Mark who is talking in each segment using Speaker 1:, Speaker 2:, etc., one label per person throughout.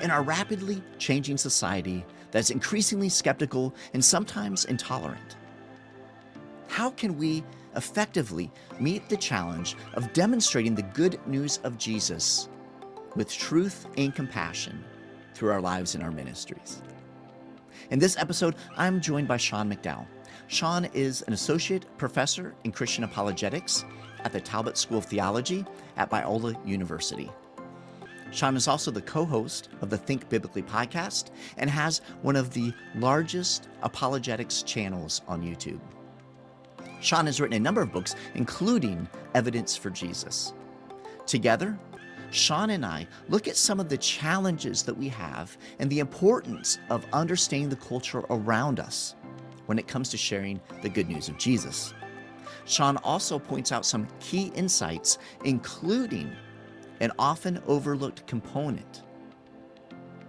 Speaker 1: in our rapidly changing society that's increasingly skeptical and sometimes intolerant? How can we effectively meet the challenge of demonstrating the good news of Jesus with truth and compassion through our lives and our ministries? In this episode, I'm joined by Sean McDowell. Sean is an associate professor in Christian Apologetics at the Talbot School of Theology at Biola University. Sean is also the co-host of the Think Biblically podcast and has one of the largest apologetics channels on YouTube. Sean has written a number of books, including Evidence for Jesus. Together, Sean and I look at some of the challenges that we have and the importance of understanding the culture around us when it comes to sharing the good news of Jesus. Sean also points out some key insights, including an often overlooked component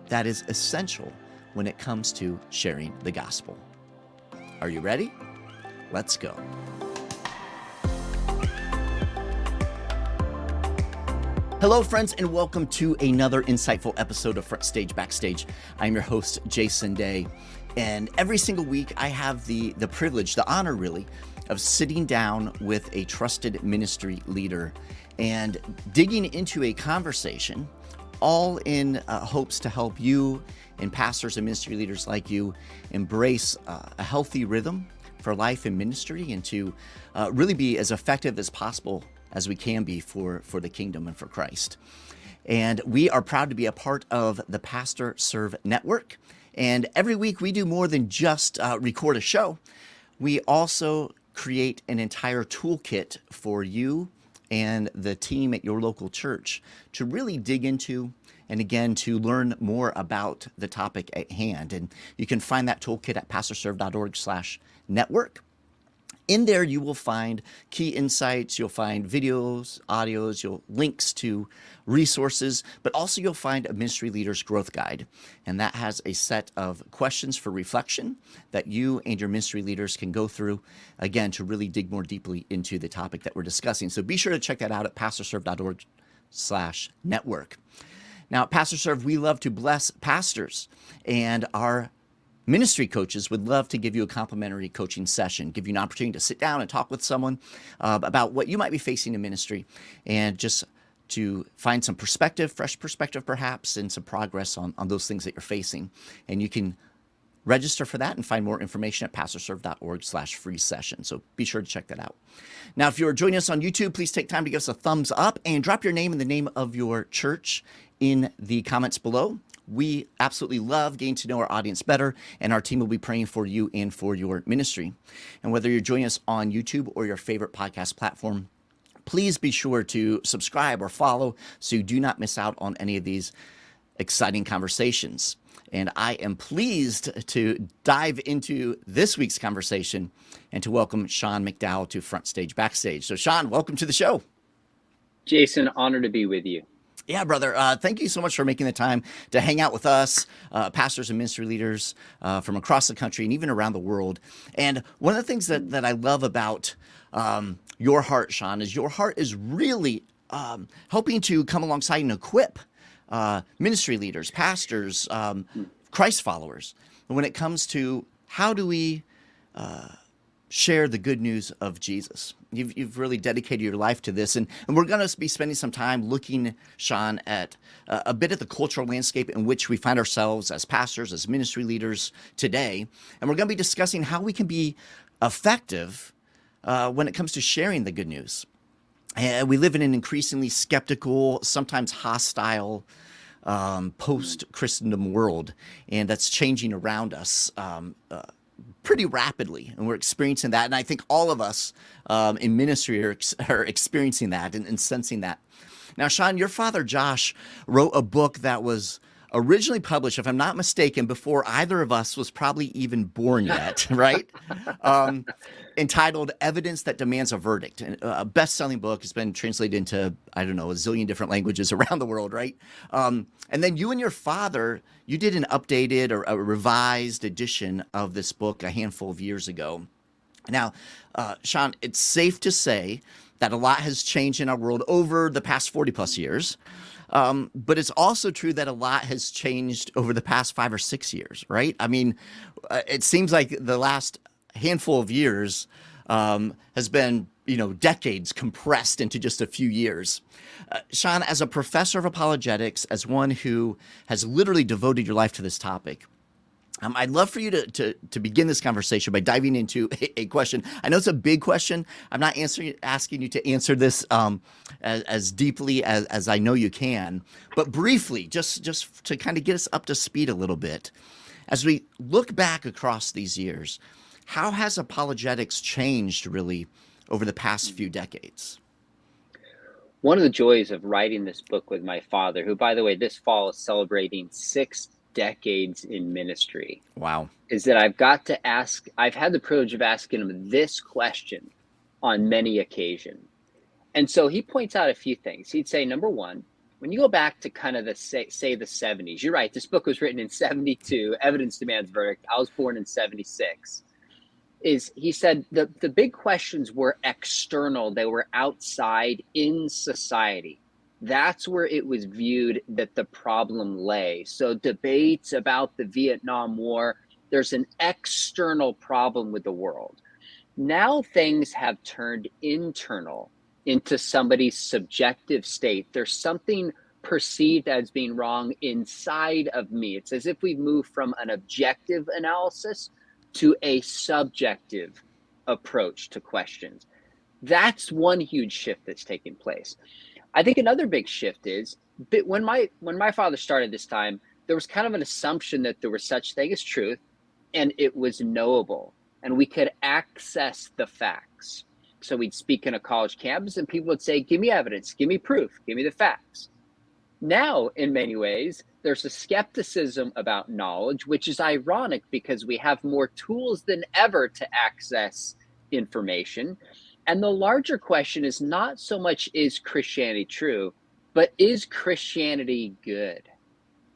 Speaker 1: that is essential when it comes to sharing the gospel. Are you ready? Let's go. Hello, friends, and welcome to another insightful episode of FrontStage BackStage. I'm your host, Jason Daye, and every single week I have the privilege, the honor really, of sitting down with a trusted ministry leader and digging into a conversation, all in hopes to help you and pastors and ministry leaders like you embrace a healthy rhythm for life and ministry, and to really be as effective as possible as we can be for the kingdom and for Christ. And we are proud to be a part of the Pastor Serve Network. And every week we do more than just record a show. We also create an entire toolkit for you and the team at your local church to really dig into, and again, to learn more about the topic at hand. And you can find that toolkit at pastorserve.org/network. In there, you will find key insights, you'll find videos, audios, links to resources, but also you'll find a ministry leader's growth guide. And that has a set of questions for reflection that you and your ministry leaders can go through, again, to really dig more deeply into the topic that we're discussing. So be sure to check that out at pastorserve.org/network. Now, at Pastor Serve, we love to bless pastors, and our ministry coaches would love to give you a complimentary coaching session, give you an opportunity to sit down and talk with someone about what you might be facing in ministry, and just to find some perspective, fresh perspective perhaps, and some progress on those things that you're facing. And you can register for that and find more information at pastorserve.org/free session. So be sure to check that out. Now, if you're joining us on YouTube, please take time to give us a thumbs up and drop your name and the name of your church in the comments below. We absolutely love getting to know our audience better, and our team will be praying for you and for your ministry. And whether you're joining us on YouTube or your favorite podcast platform, please be sure to subscribe or follow so you do not miss out on any of these exciting conversations. And I am pleased to dive into this week's conversation and to welcome Sean McDowell to FrontStage BackStage. So Sean, welcome to the show.
Speaker 2: Jason, honored to be with you.
Speaker 1: Yeah, brother. Thank you so much for making the time to hang out with us, pastors and ministry leaders from across the country and even around the world. And one of the things that I love about your heart, Sean, is your heart is really helping to come alongside and equip ministry leaders, pastors, Christ followers, when it comes to how do we share the good news of Jesus. You've really dedicated your life to this, and we're going to be spending some time looking, Sean, at a bit of the cultural landscape in which we find ourselves as pastors, as ministry leaders today, and we're going to be discussing how we can be effective when it comes to sharing the good news. And we live in an increasingly skeptical, sometimes hostile, post-Christendom world, and that's changing around us pretty rapidly, and we're experiencing that. And I think all of us in ministry are experiencing that and sensing that. Now, Sean, your father, Josh, wrote a book that was originally published, if I'm not mistaken, before either of us was probably even born yet, right? Entitled Evidence That Demands a Verdict. A best-selling book. It's been translated into, I don't know, a zillion different languages around the world, right? And then you and your father, you did an updated or a revised edition of this book a handful of years ago. Now, Sean, it's safe to say that a lot has changed in our world over the past 40 plus years. But it's also true that a lot has changed over the past 5 or 6 years, right? I mean, it seems like the last handful of years has been, decades compressed into just a few years. Sean, as a professor of apologetics, as one who has literally devoted your life to this topic, I'd love for you to begin this conversation by diving into a question. I know it's a big question. I'm not asking you to answer this as deeply as I know you can, but briefly, just to kind of get us up to speed a little bit. As we look back across these years, how has apologetics changed really over the past few decades?
Speaker 2: One of the joys of writing this book with my father, who, by the way, this fall is celebrating 6 decades in ministry,
Speaker 1: Wow.
Speaker 2: is that I've had the privilege of asking him this question on many occasions. And so he points out a few things. He'd say, number one, when you go back to kind of the 70s, you're right, this book was written in 72, Evidence Demands Verdict. I was born in 76. He said the big questions were external. They were outside in society. That's where it was viewed that the problem lay. So debates about the Vietnam War, there's an external problem with the world. Now things have turned internal into somebody's subjective state. There's something perceived as being wrong inside of me. It's as if we've moved from an objective analysis to a subjective approach to questions. That's one huge shift that's taking place. I think another big shift is when my father started this time, there was kind of an assumption that there was such thing as truth, and it was knowable, and we could access the facts. So we'd speak in a college campus, and people would say, "Give me evidence, give me proof, give me the facts." Now, in many ways, there's a skepticism about knowledge, which is ironic because we have more tools than ever to access information. And the larger question is not so much, is Christianity true, but is Christianity good?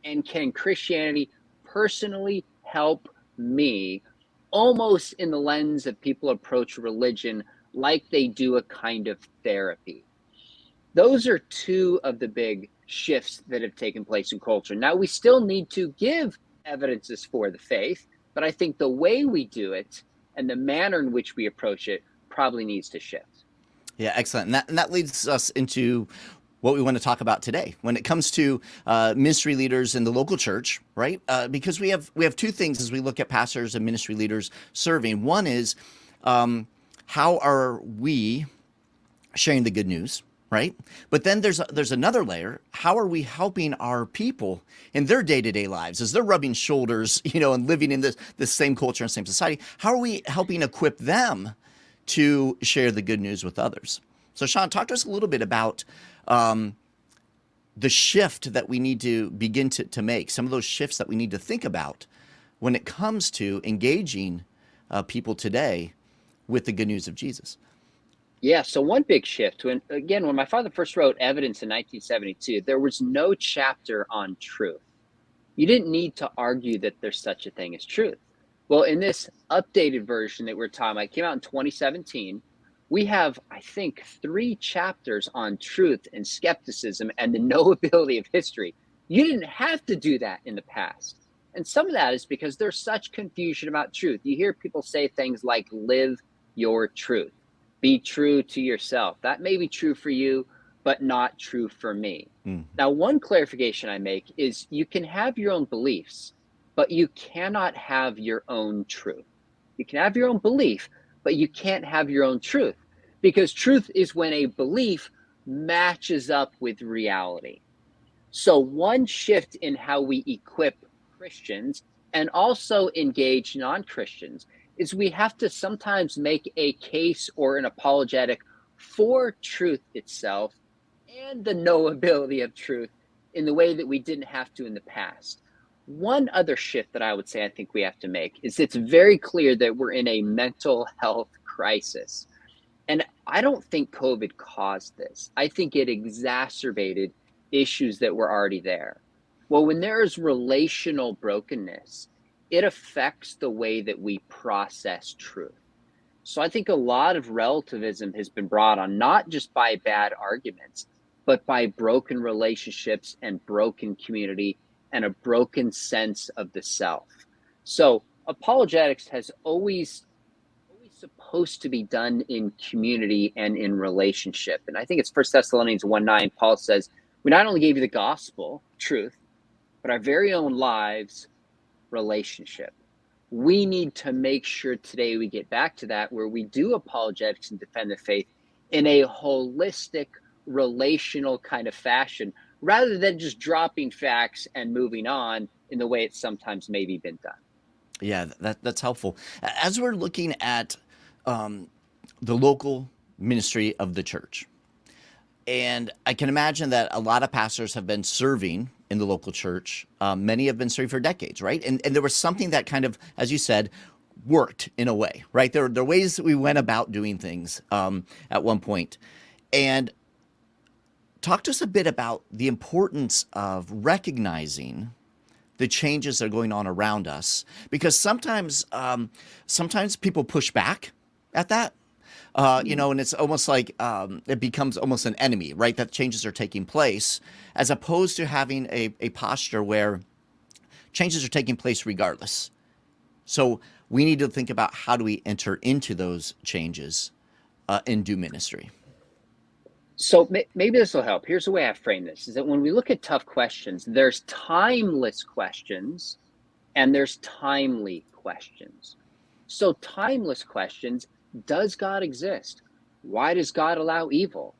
Speaker 2: And can Christianity personally help me, almost in the lens of people approach religion like they do a kind of therapy? Those are two of the big shifts that have taken place in culture. Now, we still need to give evidences for the faith, but I think the way we do it and the manner in which we approach it probably needs to shift.
Speaker 1: Yeah, excellent. And that leads us into what we want to talk about today when it comes to ministry leaders in the local church, right? Because we have two things as we look at pastors and ministry leaders serving. One is how are we sharing the good news, right? But then there's another layer. How are we helping our people in their day-to-day lives as they're rubbing shoulders, and living in this same culture and same society? How are we helping equip them to share the good news with others? So Sean, talk to us a little bit about the shift that we need to begin to make, some of those shifts that we need to think about when it comes to engaging people today with the good news of Jesus.
Speaker 2: Yeah, so one big shift, when my father first wrote Evidence in 1972, there was no chapter on truth. You didn't need to argue that there's such a thing as truth. Well, in this updated version that we're talking about, it came out in 2017, we have, I think, 3 chapters on truth and skepticism and the knowability of history. You didn't have to do that in the past. And some of that is because there's such confusion about truth. You hear people say things like, live your truth. Be true to yourself. That may be true for you, but not true for me. Now, one clarification I make is you can have your own beliefs, but you cannot have your own truth. You can have your own belief, but you can't have your own truth, because truth is when a belief matches up with reality. So one shift in how we equip Christians and also engage non-Christians is we have to sometimes make a case or an apologetic for truth itself and the knowability of truth in the way that we didn't have to in the past. One other shift that I would say I think we have to make is it's very clear that we're in a mental health crisis. And I don't think COVID caused this. I think it exacerbated issues that were already there. Well, when there is relational brokenness, it affects the way that we process truth. So I think a lot of relativism has been brought on, not just by bad arguments, but by broken relationships and broken community and a broken sense of the self. So apologetics has always supposed to be done in community and in relationship. And I think it's 1 Thessalonians 1:9. Paul says, we not only gave you the gospel, truth, but our very own lives, relationship. We need to make sure today we get back to that, where we do apologetics and defend the faith in a holistic, relational kind of fashion, rather than just dropping facts and moving on in the way it's sometimes maybe been done.
Speaker 1: Yeah, that's helpful. As we're looking at the local ministry of the church, and I can imagine that a lot of pastors have been serving in the local church. Many have been serving for decades, right? And there was something that kind of, as you said, worked in a way, right? There are ways that we went about doing things at one point. And talk to us a bit about the importance of recognizing the changes that are going on around us, because sometimes people push back at that. And it's almost like it becomes almost an enemy, right? That changes are taking place, as opposed to having a posture where changes are taking place regardless. So we need to think about, how do we enter into those changes and do ministry?
Speaker 2: So maybe this will help. Here's the way I frame this, is that when we look at tough questions, there's timeless questions and there's timely questions. So timeless questions: does God exist? Why does God allow evil?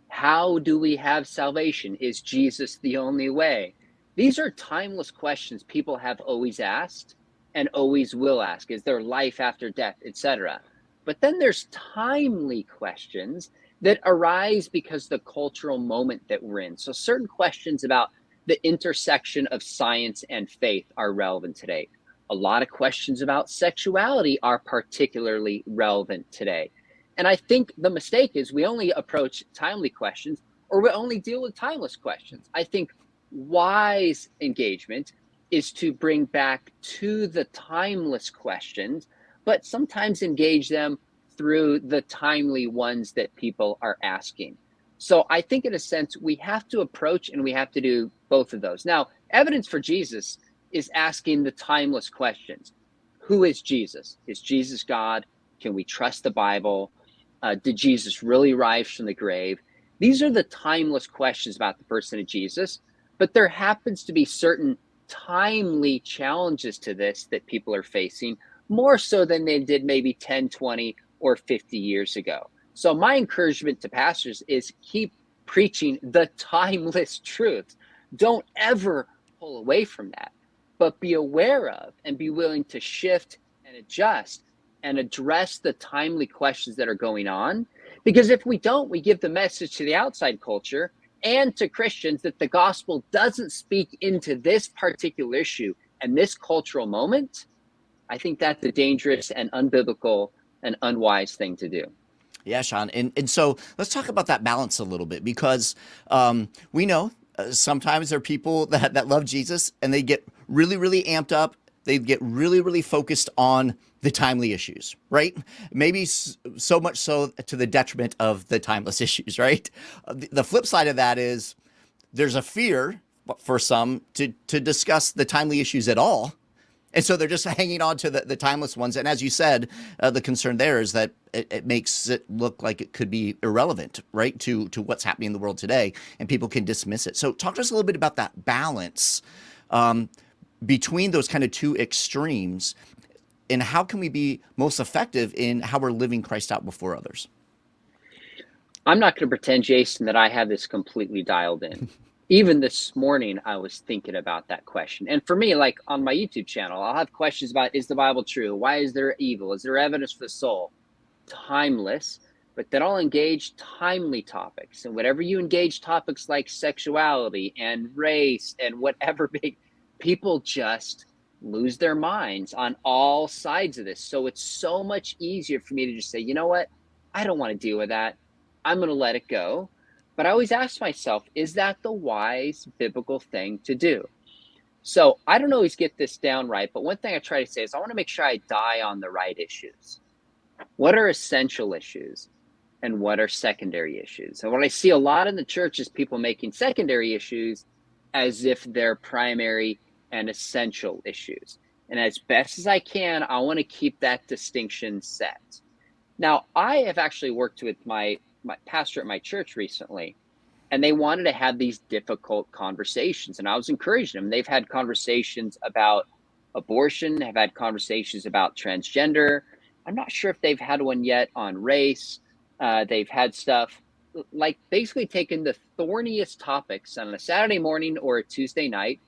Speaker 2: How do we have salvation? Is Jesus the only way? These are timeless questions people have always asked and always will ask. Is there life after death, etc.? But then there's timely questions that arise because the cultural moment that we're in. So certain questions about the intersection of science and faith are relevant today. A lot of questions about sexuality are particularly relevant today. And I think the mistake is we only approach timely questions, or we only deal with timeless questions. I think wise engagement is to bring back to the timeless questions, but sometimes engage them through the timely ones that people are asking. So I think in a sense, we have to approach and we have to do both of those. Now, evidence for Jesus is asking the timeless questions. Who is Jesus? Is Jesus God? Can we trust the Bible? Did Jesus really rise from the grave? These are the timeless questions about the person of Jesus, but there happens to be certain timely challenges to this that people are facing, more so than they did maybe 10, 20, or 50 years ago. So my encouragement to pastors is keep preaching the timeless truths. Don't ever pull away from that, but be aware of and be willing to shift and adjust and address the timely questions that are going on. Because if we don't, we give the message to the outside culture and to Christians that the gospel doesn't speak into this particular issue and this cultural moment. I think that's a dangerous and unbiblical and unwise thing to do.
Speaker 1: Yeah, Sean. And so let's talk about that balance a little bit, because we know sometimes there are people that love Jesus and they get really, really amped up. They get really, really focused on the timely issues, right? Maybe so much so to the detriment of the timeless issues, right? The flip side of that is there's a fear for some to discuss the timely issues at all. And so they're just hanging on to the timeless ones. And as you said, the concern there is that it makes it look like it could be irrelevant, right, to what's happening in the world today, and people can dismiss it. So talk to us a little bit about that balance between those kind of two extremes, and how can we be most effective in how we're living Christ out before others?
Speaker 2: I'm not going to pretend, Jason, that I have this completely dialed in. Even this morning, I was thinking about that question. And for me, like on my YouTube channel, I'll have questions about, is the Bible true? Why is there evil? Is there evidence for the soul? Timeless, but then I'll engage timely topics. And whatever you engage topics like sexuality and race and whatever, people just lose their minds on all sides of this. So it's so much easier for me to just say, you know what? I don't want to deal with that. I'm going to let it go. But I always ask myself, is that the wise biblical thing to do? So I don't always get this down right, but one thing I try to say is I want to make sure I die on the right issues. What are essential issues and what are secondary issues? And what I see a lot in the church is people making secondary issues as if they're primary and essential issues. And as best as I can, I want to keep that distinction set. Now, I have actually worked with my pastor at my church recently, and they wanted to have these difficult conversations. And I was encouraging them. They've had conversations about abortion, have had conversations about transgender. I'm not sure if they've had one yet on race. They've had stuff like basically taken the thorniest topics on a Saturday morning or a Tuesday night,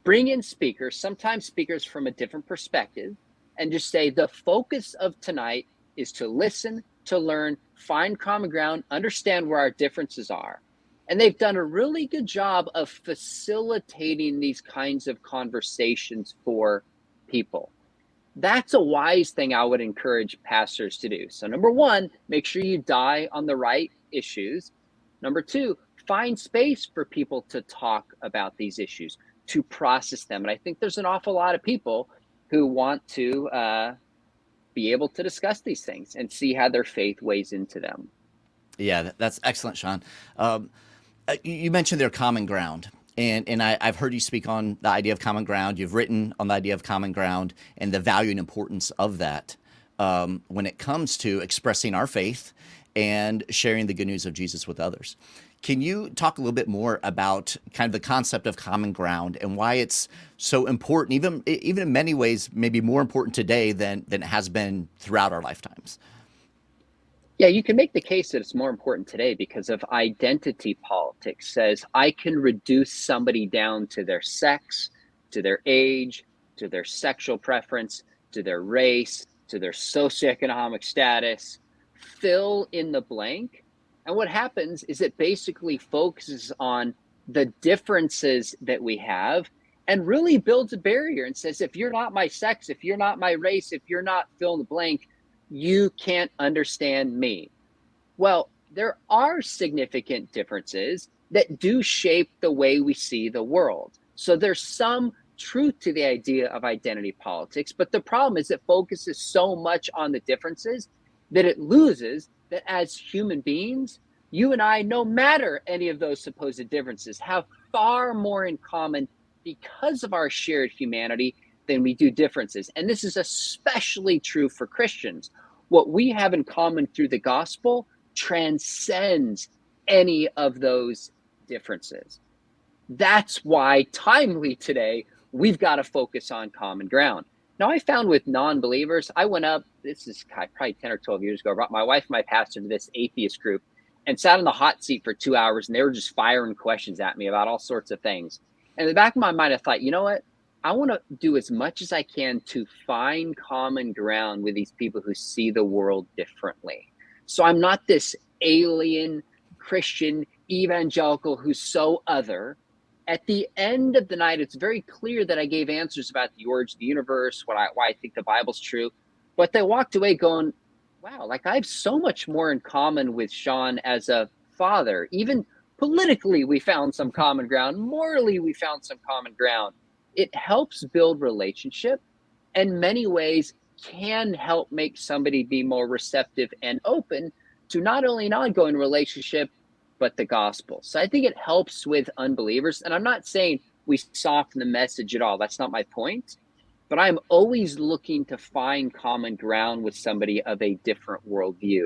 Speaker 2: bring in speakers, sometimes speakers from a different perspective, and just say the focus of tonight is to listen, to learn, find common ground, understand where our differences are. And they've done a really good job of facilitating these kinds of conversations for people. That's a wise thing I would encourage pastors to do. So number one, make sure you die on the right issues. Number two, find space for people to talk about these issues, to process them. And I think there's an awful lot of people who want to be able to discuss these things and see how their faith weighs into them.
Speaker 1: Yeah, that's excellent, Sean. You mentioned their common ground. And I've heard you speak on the idea of common ground. You've written on the idea of common ground and the value and importance of that when it comes to expressing our faith and sharing the good news of Jesus with others. Can you talk a little bit more about kind of the concept of common ground and why it's so important, even in many ways, maybe more important today than it has been throughout our lifetimes?
Speaker 2: Yeah, you can make the case that it's more important today because of identity politics. Says I can reduce somebody down to their sex, to their age, to their sexual preference, to their race, to their socioeconomic status, fill in the blank. And what happens is it basically focuses on the differences that we have and really builds a barrier and says, if you're not my sex, if you're not my race, if you're not fill in the blank, you can't understand me. Well, there are significant differences that do shape the way we see the world. So there's some truth to the idea of identity politics, but the problem is it focuses so much on the differences that it loses that as human beings, you and I, no matter any of those supposed differences, have far more in common because of our shared humanity than we do differences. And this is especially true for Christians. What we have in common through the gospel transcends any of those differences. That's why timely today, we've got to focus on common ground. Now, I found with non-believers, I went up, this is probably 10 or 12 years ago, brought my wife and my pastor to this atheist group and sat in the hot seat for 2 hours, and they were just firing questions at me about all sorts of things. And in the back of my mind, I thought, you know what? I want to do as much as I can to find common ground with these people who see the world differently. So I'm not this alien Christian evangelical who's so other. At the end of the night, it's very clear that I gave answers about the origin of the universe, why I think the Bible's true. But they walked away going, wow, like I have so much more in common with Sean as a father. Even politically, we found some common ground. Morally, we found some common ground. It helps build relationship and in many ways can help make somebody be more receptive and open to not only an ongoing relationship, but the gospel. So I think it helps with unbelievers. And I'm not saying we soften the message at all. That's not my point. But I'm always looking to find common ground with somebody of a different worldview.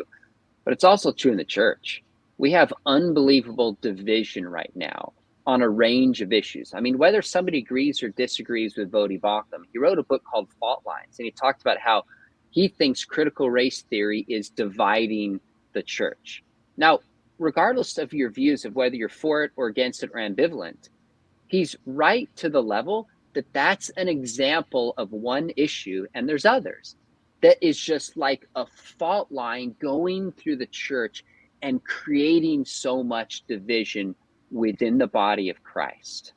Speaker 2: But it's also true in the church. We have unbelievable division right now on a range of issues. I mean, whether somebody agrees or disagrees with Bodhi Baucham, he wrote a book called Fault Lines, and he talked about how he thinks critical race theory is dividing the church. Now, regardless of your views of whether you're for it or against it or ambivalent, he's right to the level that that's an example of one issue, and there's others, that is just like a fault line going through the church and creating so much division within the body of Christ.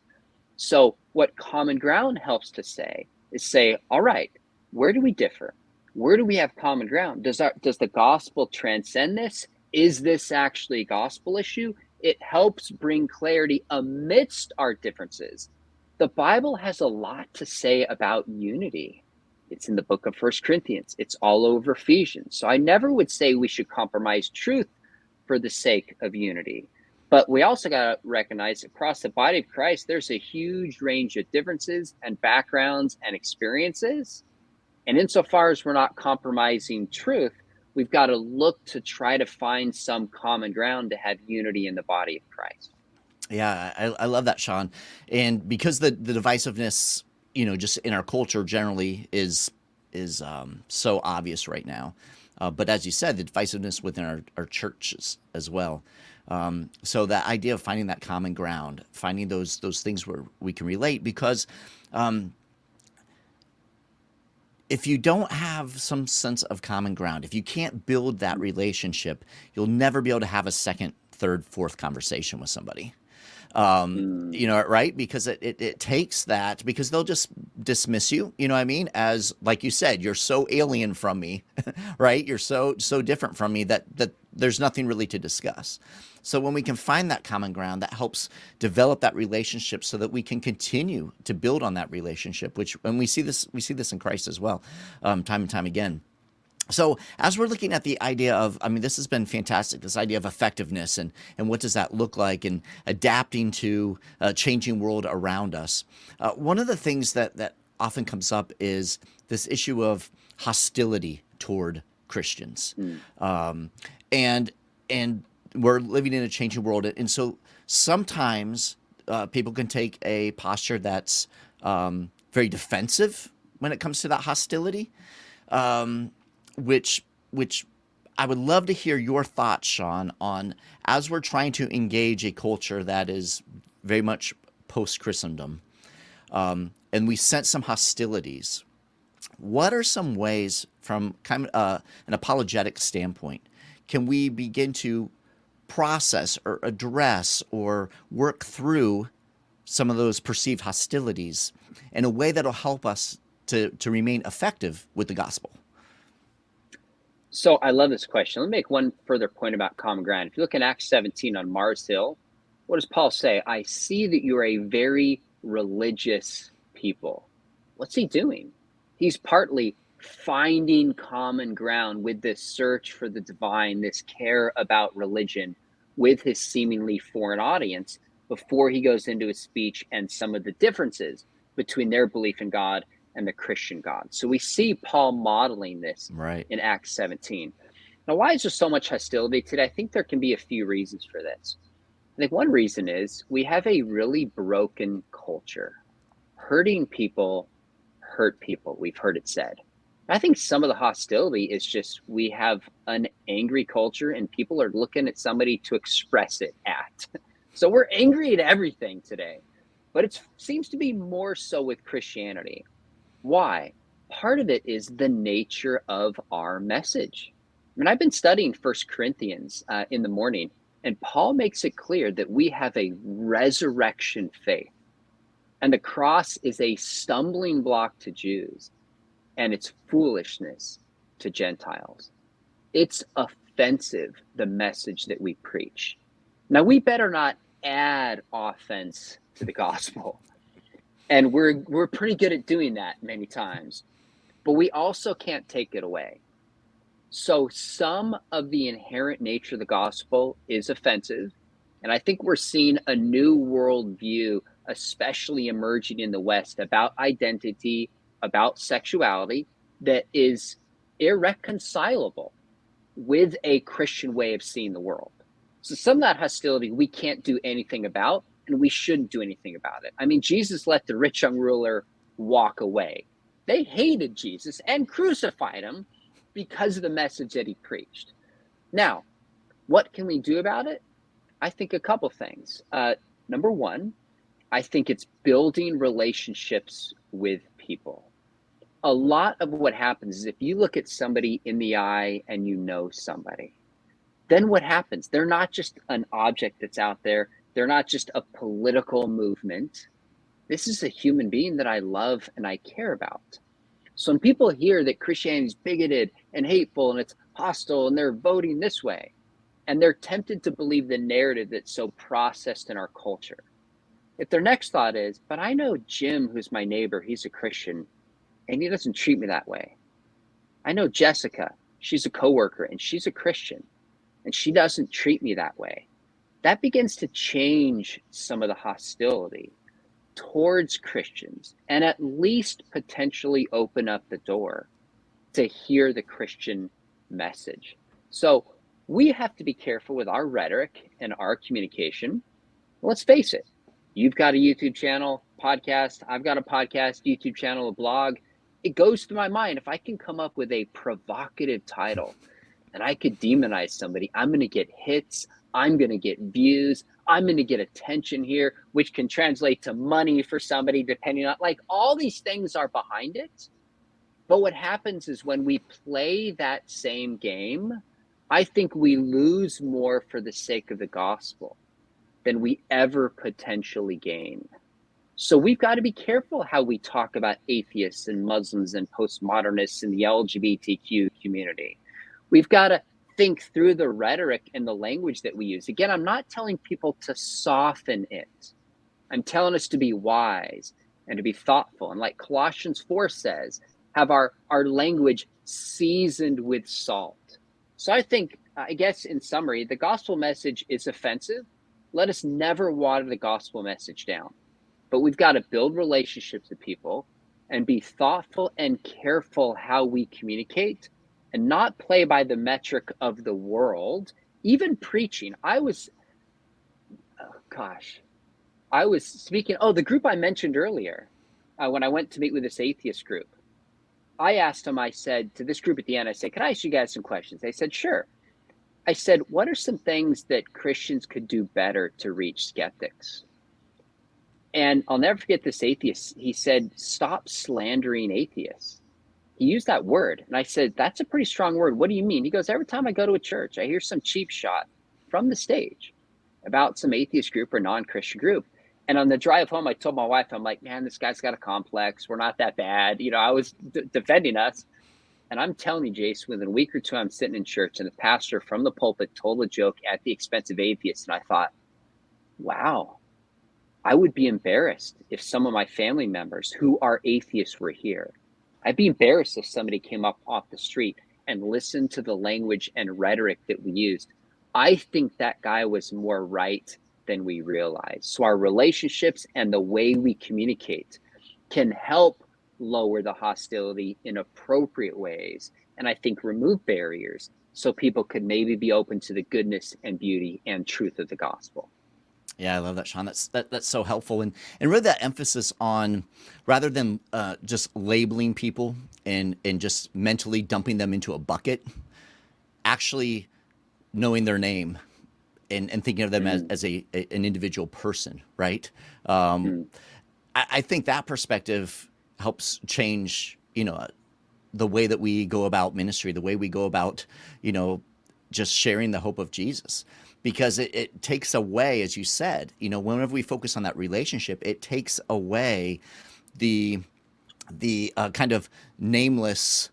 Speaker 2: So what common ground helps to say is say, all right, where do we differ? Where do we have common ground? Does the gospel transcend this? Is this actually a gospel issue? It helps bring clarity amidst our differences. The Bible has a lot to say about unity. It's in the book of First Corinthians. It's all over Ephesians. So I never would say we should compromise truth for the sake of unity. But we also got to recognize across the body of Christ, there's a huge range of differences and backgrounds and experiences. And insofar as we're not compromising truth, we've got to look to try to find some common ground to have unity in the body of Christ.
Speaker 1: Yeah, I love that, Sean. And because the divisiveness, just in our culture generally is so obvious right now. But as you said, the divisiveness within our churches as well. So that idea of finding that common ground, finding those things where we can relate, because if you don't have some sense of common ground, if you can't build that relationship, you'll never be able to have a second, third, fourth conversation with somebody. Right? Because it takes that, because they'll just dismiss you, as, like you said, you're so alien from me, right? You're so different from me that there's nothing really to discuss. So when we can find that common ground, that helps develop that relationship so that we can continue to build on that relationship, and we see this in Christ as well, time and time again. So as we're looking at the idea of, this has been fantastic, this idea of effectiveness and what does that look like, and adapting to a changing world around us. One of the things that often comes up is this issue of hostility toward Christians. And we're living in a changing world. And so sometimes people can take a posture that's very defensive when it comes to that hostility. Which I would love to hear your thoughts, Sean, on, as we're trying to engage a culture that is very much post-Christendom, and we sense some hostilities. What are some ways, from kind of an apologetic standpoint, can we begin to process or address or work through some of those perceived hostilities in a way that'll help us to remain effective with the gospel?
Speaker 2: So I love this question. Let me make one further point about common ground. If you look in Acts 17 on Mars Hill, what does Paul say? I see that you are a very religious people. What's he doing? He's partly finding common ground with this search for the divine, this care about religion with his seemingly foreign audience, before he goes into his speech and some of the differences between their belief in God and the Christian God. So we see Paul modeling this in Acts 17. Now, why is there so much hostility today? I think there can be a few reasons for this. I think one reason is we have a really broken culture. Hurting people hurt people, we've heard it said. I think some of the hostility is just we have an angry culture and people are looking at somebody to express it at. So we're angry at everything today, but it seems to be more so with Christianity. Why? Part of it is the nature of our message. I've been studying First Corinthians in the morning, and Paul makes it clear that we have a resurrection faith. And the cross is a stumbling block to Jews, and it's foolishness to Gentiles. It's offensive, the message that we preach. Now, we better not add offense to the gospel. And we're pretty good at doing that many times, but we also can't take it away. So some of the inherent nature of the gospel is offensive. And I think we're seeing a new worldview, especially emerging in the West, about identity, about sexuality, that is irreconcilable with a Christian way of seeing the world. So some of that hostility we can't do anything about, and we shouldn't do anything about it. Jesus let the rich young ruler walk away. They hated Jesus and crucified him because of the message that he preached. Now, what can we do about it? I think a couple things. Number one, I think it's building relationships with people. A lot of what happens is if you look at somebody in the eye and you know somebody, then what happens? They're not just an object that's out there. They're not just a political movement. This is a human being that I love and I care about. So when people hear that Christianity is bigoted and hateful and it's hostile and they're voting this way, and they're tempted to believe the narrative that's so processed in our culture, if their next thought is, but I know Jim, who's my neighbor, he's a Christian, and he doesn't treat me that way. I know Jessica, she's a coworker and she's a Christian, and she doesn't treat me that way. That begins to change some of the hostility towards Christians and at least potentially open up the door to hear the Christian message. So we have to be careful with our rhetoric and our communication. Let's face it. You've got a YouTube channel, podcast. I've got a podcast, YouTube channel, a blog. It goes through my mind. If I can come up with a provocative title and I could demonize somebody, I'm going to get hits. I'm going to get views. I'm going to get attention here, which can translate to money for somebody, depending on, like, all these things are behind it. But what happens is when we play that same game, I think we lose more for the sake of the gospel than we ever potentially gain. So we've got to be careful how we talk about atheists and Muslims and postmodernists and the LGBTQ community. We've got to think through the rhetoric and the language that we use. Again, I'm not telling people to soften it. I'm telling us to be wise and to be thoughtful. And like Colossians 4 says, have our language seasoned with salt. So I think, I guess in summary, the gospel message is offensive. Let us never water the gospel message down. But we've got to build relationships with people and be thoughtful and careful how we communicate and not play by the metric of the world. Even preaching, I was speaking, the group I mentioned earlier, when I went to meet with this atheist group. I asked them, I said to this group at the end, I said, can I ask you guys some questions? They said, sure. I said, what are some things that Christians could do better to reach skeptics? And I'll never forget this atheist. He said, stop slandering atheists. He used that word. And I said, that's a pretty strong word. What do you mean? He goes, every time I go to a church, I hear some cheap shot from the stage about some atheist group or non-Christian group. And on the drive home, I told my wife, I'm like, man, this guy's got a complex. We're not that bad. You know, I was defending us. And I'm telling you, Jason, within a week or two, I'm sitting in church and the pastor from the pulpit told a joke at the expense of atheists. And I thought, wow, I would be embarrassed if some of my family members who are atheists were here. I'd be embarrassed if somebody came up off the street and listened to the language and rhetoric that we used. I think that guy was more right than we realize. So our relationships and the way we communicate can help lower the hostility in appropriate ways, and I think remove barriers so people could maybe be open to the goodness and beauty and truth of the gospel.
Speaker 1: Yeah, I love that, Sean. That's so helpful, and really that emphasis on, rather than just labeling people and just mentally dumping them into a bucket, actually knowing their name and thinking of them as an individual person, right? I think that perspective helps change, the way that we go about ministry, the way we go about, just sharing the hope of Jesus. Because it takes away, as you said, whenever we focus on that relationship, it takes away the kind of nameless,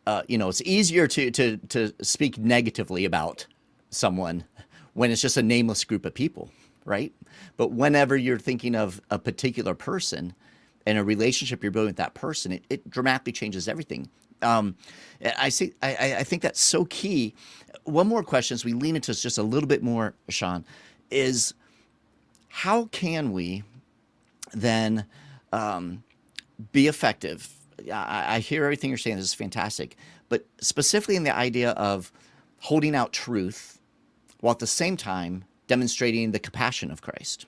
Speaker 1: it's easier to speak negatively about someone when it's just a nameless group of people, right? But whenever you're thinking of a particular person and a relationship you're building with that person, it dramatically changes everything. I think that's so key. One more question as we lean into this just a little bit more, Sean, is how can we then be effective? I hear everything you're saying. This is fantastic. But specifically in the idea of holding out truth while at the same time demonstrating the compassion of Christ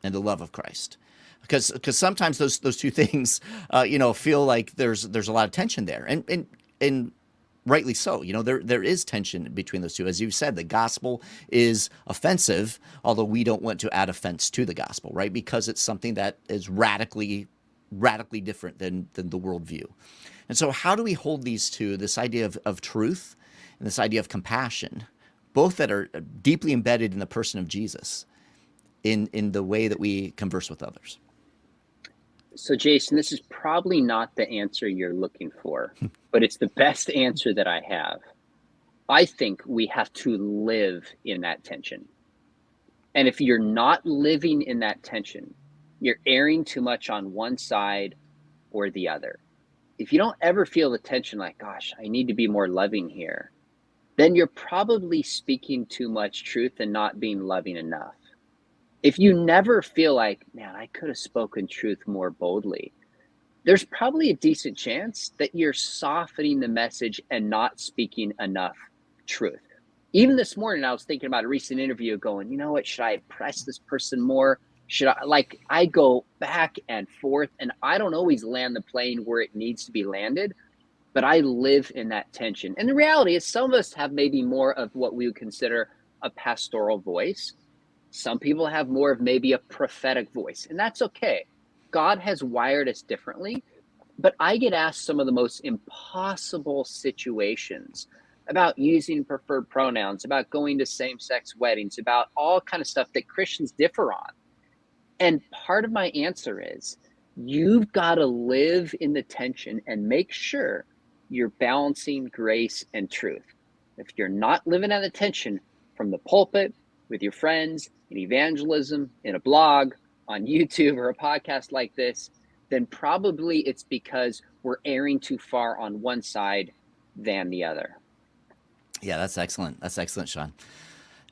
Speaker 1: and the love of Christ. Because sometimes those two things, feel like there's a lot of tension there, and rightly so. There is tension between those two. As you said, the gospel is offensive, although we don't want to add offense to the gospel, right? Because it's something that is radically different than the worldview. And so, how do we hold these two? This idea of truth and this idea of compassion, both that are deeply embedded in the person of Jesus, in the way that we converse with others.
Speaker 2: So, Jason, this is probably not the answer you're looking for, but it's the best answer that I have. I think we have to live in that tension. And if you're not living in that tension, you're erring too much on one side or the other. if you don't ever feel the tension like, gosh, I need to be more loving here, then you're probably speaking too much truth and not being loving enough. If you never feel like, man, I could have spoken truth more boldly, there's probably a decent chance that you're softening the message and not speaking enough truth. Even this morning, I was thinking about a recent interview going, you know what, should I press this person more? Should I go back and forth, and I don't always land the plane where it needs to be landed, but I live in that tension. And the reality is some of us have maybe more of what we would consider a pastoral voice. Some people have more of maybe a prophetic voice, and that's okay. God has wired us differently, but I get asked some of the most impossible situations about using preferred pronouns, about going to same-sex weddings, about all kind of stuff that Christians differ on. And part of my answer is, you've got to live in the tension and make sure you're balancing grace and truth. If you're not living at the tension from the pulpit, with your friends, in evangelism, in a blog, on YouTube or a podcast like this, then probably it's because we're erring too far on one side than the other.
Speaker 1: Yeah, that's excellent. That's excellent, Sean.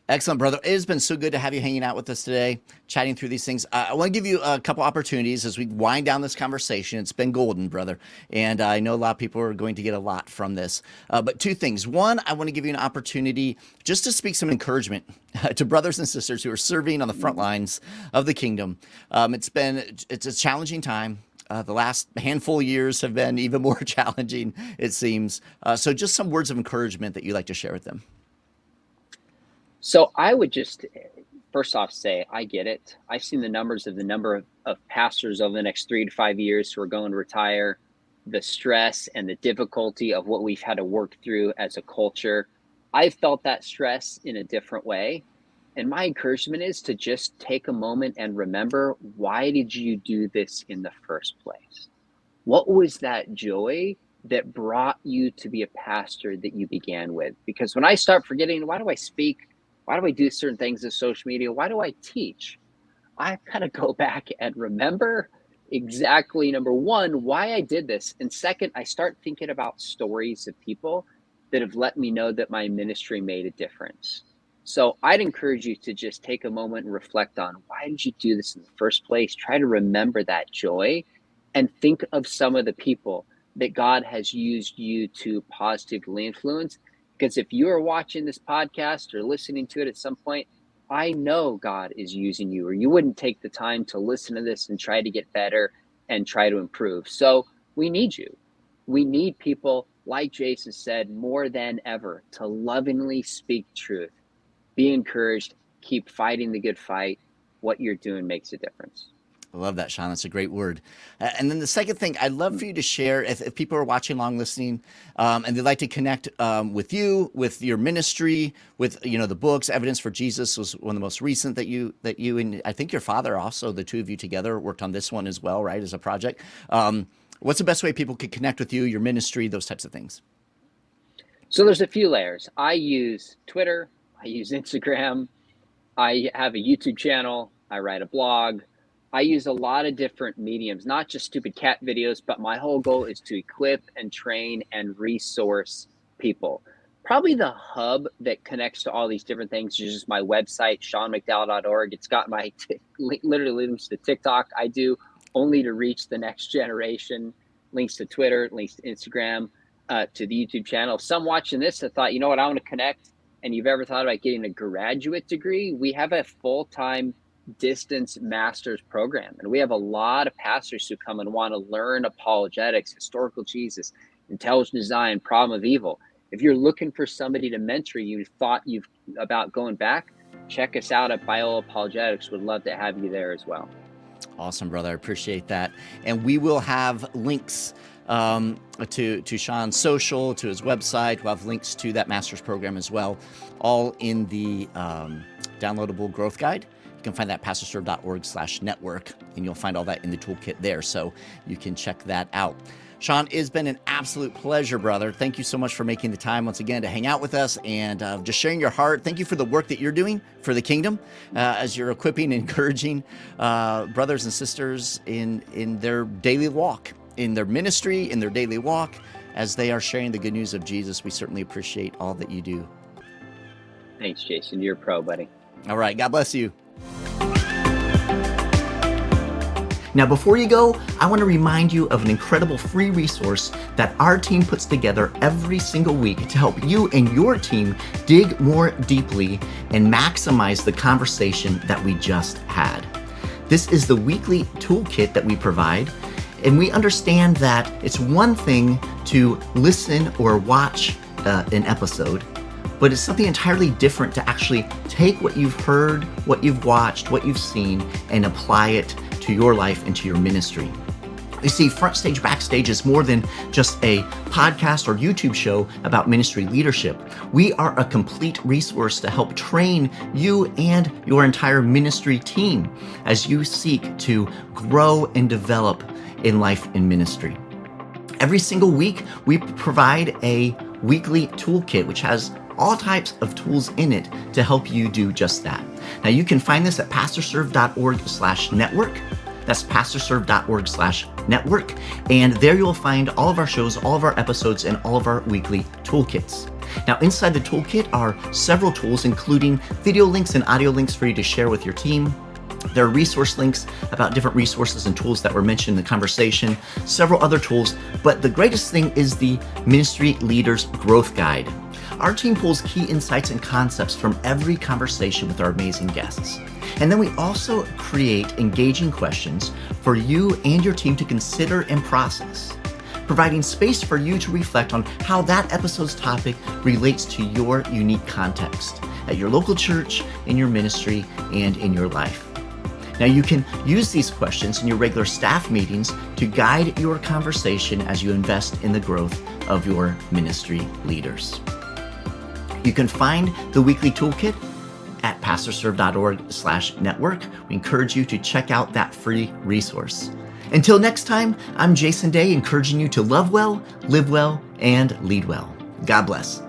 Speaker 1: Excellent, brother. It has been so good to have you hanging out with us today, chatting through these things. I want to give you a couple opportunities as we wind down this conversation. It's been golden, brother. And I know a lot of people are going to get a lot from this. But two things. One, I want to give you an opportunity just to speak some encouragement to brothers and sisters who are serving on the front lines of the kingdom. It's a challenging time. The last handful of years have been even more challenging, it seems. So just some words of encouragement that you'd like to share with them.
Speaker 2: So I would just, first off, say, I get it. I've seen the number of pastors over the next 3 to 5 years who are going to retire, the stress and the difficulty of what we've had to work through as a culture. I've felt that stress in a different way. And my encouragement is to just take a moment and remember, why did you do this in the first place? What was that joy that brought you to be a pastor that you began with? Because when I start forgetting, why do I speak? Why do I do certain things in social media? Why do I teach? I kind of go back and remember exactly, number one, why I did this. And second, I start thinking about stories of people that have let me know that my ministry made a difference. So I'd encourage you to just take a moment and reflect on, why did you do this in the first place? Try to remember that joy and think of some of the people that God has used you to positively influence. Because if you are watching this podcast or listening to it at some point, I know God is using you, or you wouldn't take the time to listen to this and try to get better and try to improve. So we need you. We need people, like Jason said, more than ever, to lovingly speak truth. Be encouraged. Keep fighting the good fight. What you're doing makes a difference.
Speaker 1: I love that, Sean. That's a great word. And then the second thing, I'd love for you to share, if people are watching along, listening, and they'd like to connect with you, with your ministry, with the books. Evidence for Jesus was one of the most recent that you and I think your father also, the two of you together, worked on this one as well, right, as a project. What's the best way people could connect with you, your ministry, those types of things?
Speaker 2: So there's a few layers. I use Twitter. I use Instagram. I have a YouTube channel. I write a blog. I use a lot of different mediums, not just stupid cat videos, but my whole goal is to equip and train and resource people. Probably the hub that connects to all these different things is just my website, seanmcdowell.org. It's got my literally links to TikTok. I do only to reach the next generation, links to Twitter, links to Instagram, to the YouTube channel. If some watching this have thought, you know what, I want to connect, and you've ever thought about getting a graduate degree, we have a full-time distance master's program. And we have a lot of pastors who come and want to learn apologetics, historical Jesus, intelligent design, problem of evil. If you're looking for somebody to mentor you, thought you've about going back, check us out at Biola Apologetics. Would love to have you there as well.
Speaker 1: Awesome, brother. I appreciate that. And we will have links to Sean's social, to his website. We'll have links to that master's program as well, all in the downloadable growth guide. You can find that at pastorserve.org/network, and you'll find all that in the toolkit there, so you can check that out. Sean, it's been an absolute pleasure, brother. Thank you so much for making the time once again to hang out with us and just sharing your heart. Thank you for the work that you're doing for the kingdom as you're equipping and encouraging brothers and sisters in their daily walk. in their ministry, in their daily walk, as they are sharing the good news of Jesus. We certainly appreciate all that you do.
Speaker 2: Thanks, Jason. You're a pro, buddy.
Speaker 1: All right. God bless you. Now, before you go, I want to remind you of an incredible free resource that our team puts together every single week to help you and your team dig more deeply and maximize the conversation that we just had. This is the weekly toolkit that we provide, and we understand that it's one thing to listen or watch an episode, but it's something entirely different to actually take what you've heard, what you've watched, what you've seen, and apply it to your life and to your ministry. You see, FrontStage BackStage is more than just a podcast or YouTube show about ministry leadership. We are a complete resource to help train you and your entire ministry team as you seek to grow and develop in life and ministry. Every single week, we provide a weekly toolkit, which has all types of tools in it to help you do just that. Now, you can find this at pastorserve.org/network. That's pastorserve.org/network. And there you'll find all of our shows, all of our episodes, and all of our weekly toolkits. Now, inside the toolkit are several tools, including video links and audio links for you to share with your team. There are resource links about different resources and tools that were mentioned in the conversation, several other tools, but the greatest thing is the Ministry Leaders Growth Guide. Our team pulls key insights and concepts from every conversation with our amazing guests. And then we also create engaging questions for you and your team to consider and process, providing space for you to reflect on how that episode's topic relates to your unique context at your local church, in your ministry, and in your life. Now, you can use these questions in your regular staff meetings to guide your conversation as you invest in the growth of your ministry leaders. You can find the weekly toolkit at pastorserve.org/network. We encourage you to check out that free resource. Until next time, I'm Jason Daye, encouraging you to love well, live well, and lead well. God bless.